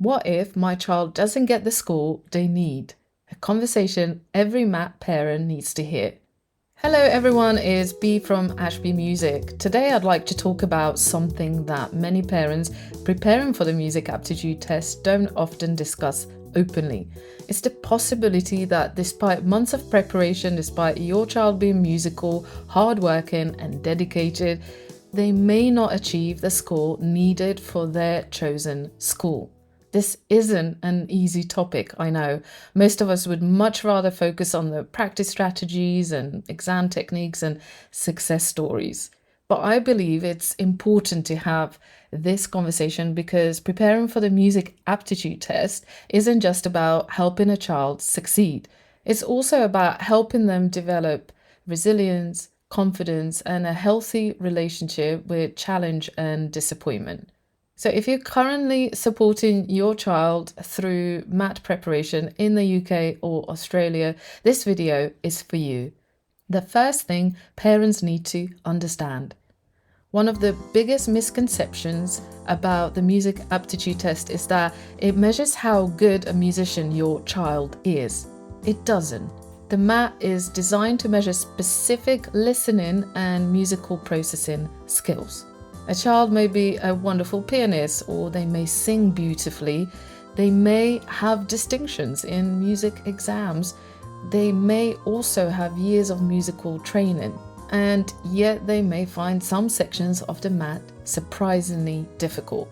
What if my child doesn't get the score they need? A conversation every math parent needs to hear. Hello everyone, it's B from Ashby Music. Today I'd like to talk about something that many parents preparing for the music aptitude test don't often discuss openly. It's the possibility that despite months of preparation, despite your child being musical, hardworking and dedicated, they may not achieve the score needed for their chosen school. This isn't an easy topic, I know. Most of us would much rather focus on the practice strategies and exam techniques and success stories. But I believe it's important to have this conversation because preparing for the music aptitude test isn't just about helping a child succeed. It's also about helping them develop resilience, confidence, and a healthy relationship with challenge and disappointment. So if you're currently supporting your child through math preparation in the UK or Australia, this video is for you. The first thing parents need to understand. One of the biggest misconceptions about the music aptitude test is that it measures how good a musician your child is. It doesn't. The math is designed to measure specific listening and musical processing skills. A child may be a wonderful pianist, or they may sing beautifully. They may have distinctions in music exams. They may also have years of musical training, and yet they may find some sections of the math surprisingly difficult.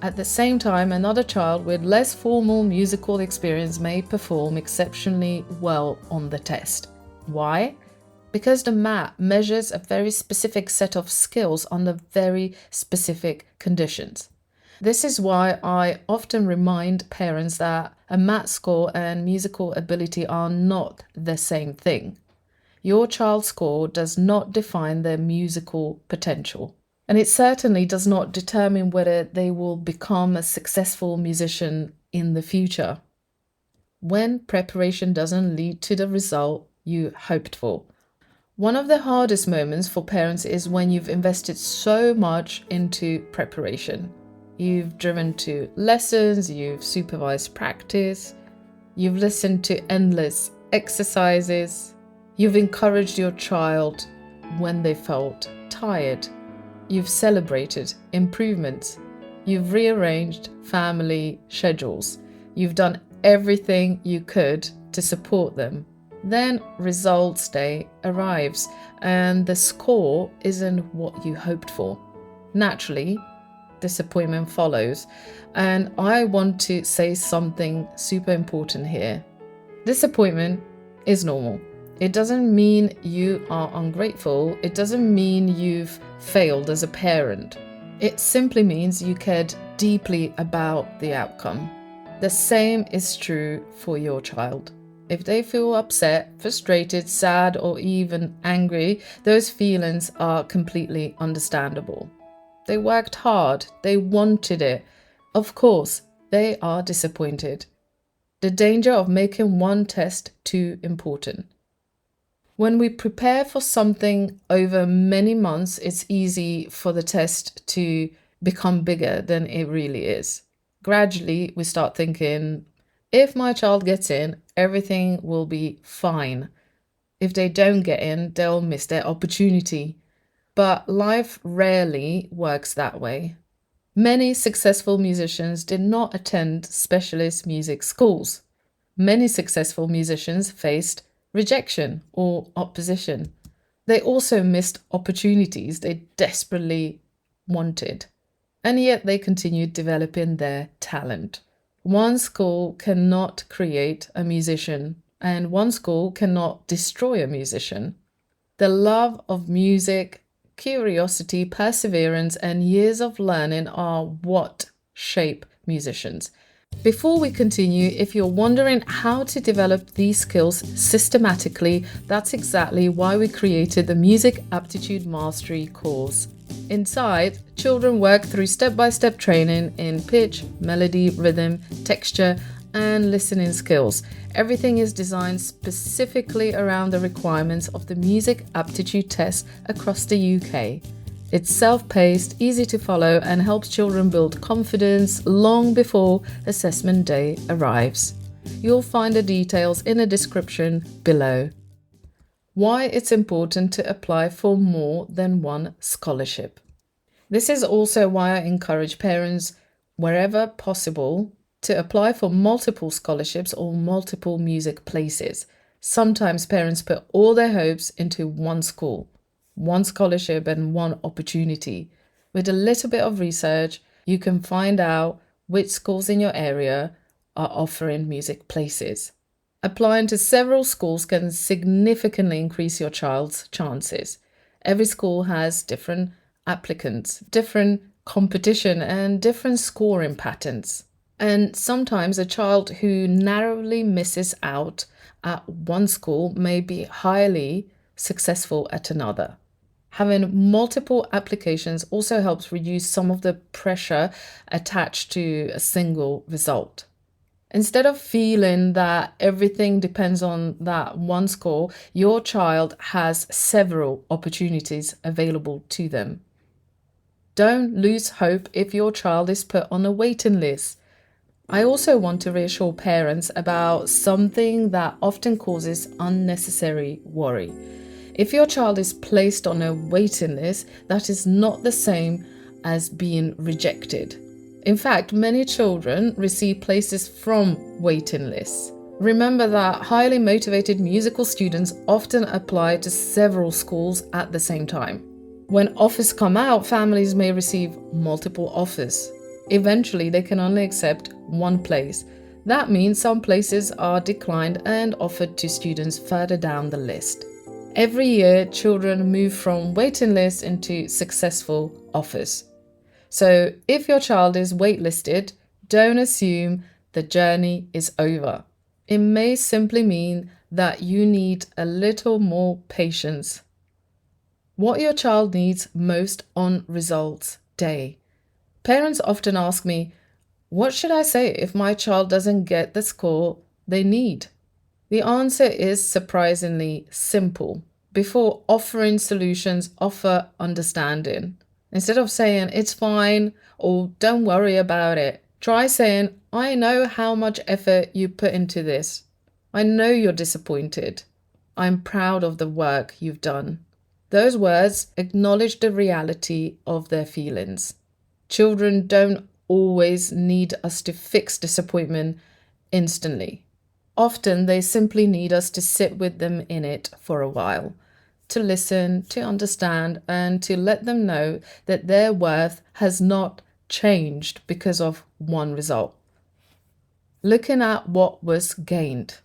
At the same time, another child with less formal musical experience may perform exceptionally well on the test. Why? Because the math measures a very specific set of skills under very specific conditions. This is why I often remind parents that a math score and musical ability are not the same thing. Your child's score does not define their musical potential, and it certainly does not determine whether they will become a successful musician in the future. When preparation doesn't lead to the result you hoped for. One of the hardest moments for parents is when you've invested so much into preparation. You've driven to lessons, you've supervised practice, you've listened to endless exercises, you've encouraged your child when they felt tired, you've celebrated improvements, you've rearranged family schedules, you've done everything you could to support them. Then results day arrives and the score isn't what you hoped for. Naturally, disappointment follows, and I want to say something super important here. Disappointment is normal. It doesn't mean you are ungrateful. It doesn't mean you've failed as a parent. It simply means you cared deeply about the outcome. The same is true for your child. If they feel upset, frustrated, sad, or even angry, those feelings are completely understandable. They worked hard, they wanted it. Of course, they are disappointed. The danger of making one test too important. When we prepare for something over many months, it's easy for the test to become bigger than it really is. Gradually, we start thinking, if my child gets in, everything will be fine. If they don't get in, they'll miss their opportunity. But life rarely works that way. Many successful musicians did not attend specialist music schools. Many successful musicians faced rejection or opposition. They also missed opportunities they desperately wanted. And yet they continued developing their talent. One school cannot create a musician, and one school cannot destroy a musician. The love of music, curiosity, perseverance, and years of learning are what shape musicians. Before we continue, if you're wondering how to develop these skills systematically, that's exactly why we created the Music Aptitude Mastery course. Inside, children work through step-by-step training in pitch, melody, rhythm, texture, and listening skills. Everything is designed specifically around the requirements of the music aptitude test across the UK. It's self-paced, easy to follow, and helps children build confidence long before assessment day arrives. You'll find the details in the description below. Why it's important to apply for more than one scholarship. This is also why I encourage parents, wherever possible, to apply for multiple scholarships or multiple music places. Sometimes parents put all their hopes into one school, one scholarship and one opportunity. With a little bit of research, you can find out which schools in your area are offering music places. Applying to several schools can significantly increase your child's chances. Every school has different applicants, different competition, and different scoring patterns. And sometimes a child who narrowly misses out at one school may be highly successful at another. Having multiple applications also helps reduce some of the pressure attached to a single result. Instead of feeling that everything depends on that one school, your child has several opportunities available to them. Don't lose hope if your child is put on a waiting list. I also want to reassure parents about something that often causes unnecessary worry. If your child is placed on a waiting list, that is not the same as being rejected. In fact, many children receive places from waiting lists. Remember that highly motivated musical students often apply to several schools at the same time. When offers come out, families may receive multiple offers. Eventually, they can only accept one place. That means some places are declined and offered to students further down the list. Every year, children move from waiting lists into successful offers. So if your child is waitlisted, don't assume the journey is over. It may simply mean that you need a little more patience. What your child needs most on results day. Parents often ask me, what should I say if my child doesn't get the score they need? The answer is surprisingly simple. Before offering solutions, offer understanding. Instead of saying, it's fine, or don't worry about it, try saying, I know how much effort you put into this. I know you're disappointed. I'm proud of the work you've done. Those words acknowledge the reality of their feelings. Children don't always need us to fix disappointment instantly. Often they simply need us to sit with them in it for a while, to listen, to understand, and to let them know that their worth has not changed because of one result. Looking at what was gained.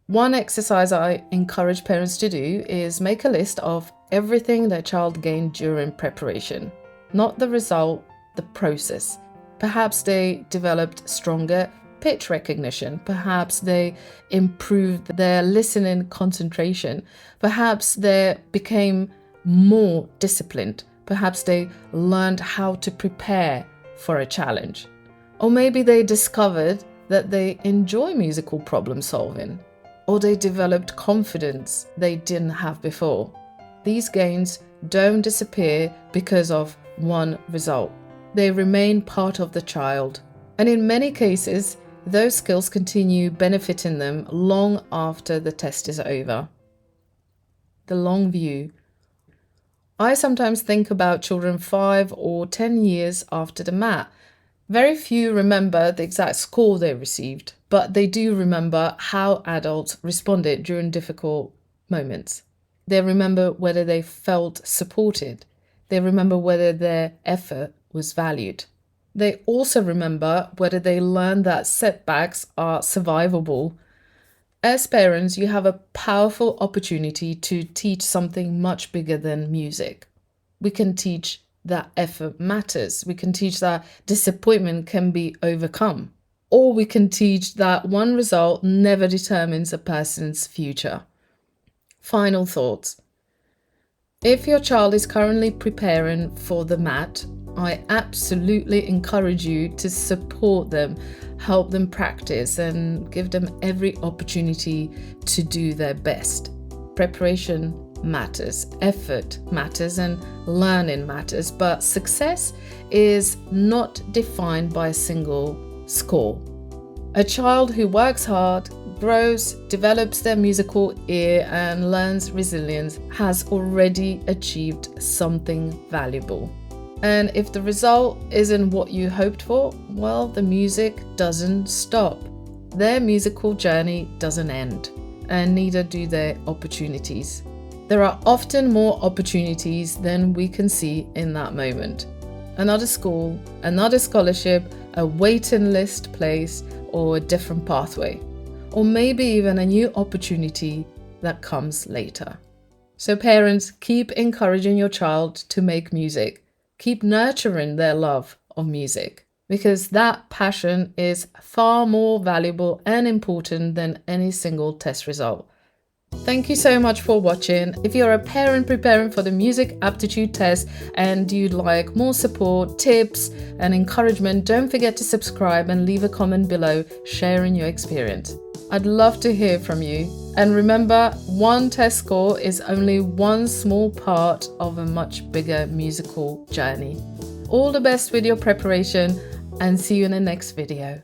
One exercise I encourage parents to do is make a list of everything their child gained during preparation, not the result, the process. Perhaps they developed stronger pitch recognition. Perhaps they improved their listening concentration. Perhaps they became more disciplined. Perhaps they learned how to prepare for a challenge. Or maybe they discovered that they enjoy musical problem solving. Or they developed confidence they didn't have before. These gains don't disappear because of one result. They remain part of the child. And in many cases, those skills continue benefiting them long after the test is over. The long view. I sometimes think about children 5 or 10 years after the MAT. Very few remember the exact score they received, but they do remember how adults responded during difficult moments. They remember whether they felt supported. They remember whether their effort was valued. They also remember whether they learned that setbacks are survivable. As parents, you have a powerful opportunity to teach something much bigger than music. We can teach that effort matters. We can teach that disappointment can be overcome. Or we can teach that one result never determines a person's future. Final thoughts. If your child is currently preparing for the MAT, I absolutely encourage you to support them, help them practice, and give them every opportunity to do their best. Preparation matters, effort matters, and learning matters, but success is not defined by a single score. A child who works hard, grows, develops their musical ear, and learns resilience has already achieved something valuable. And if the result isn't what you hoped for, well, the music doesn't stop. Their musical journey doesn't end, and neither do their opportunities. There are often more opportunities than we can see in that moment. Another school, another scholarship, a waiting list place, or a different pathway. Or maybe even a new opportunity that comes later. So parents, keep encouraging your child to make music. Keep nurturing their love of music, because that passion is far more valuable and important than any single test result. Thank you so much for watching. If you're a parent preparing for the music aptitude test and you'd like more support, tips, and encouragement, don't forget to subscribe and leave a comment below sharing your experience. I'd love to hear from you. And remember, one test score is only one small part of a much bigger musical journey. All the best with your preparation, and see you in the next video.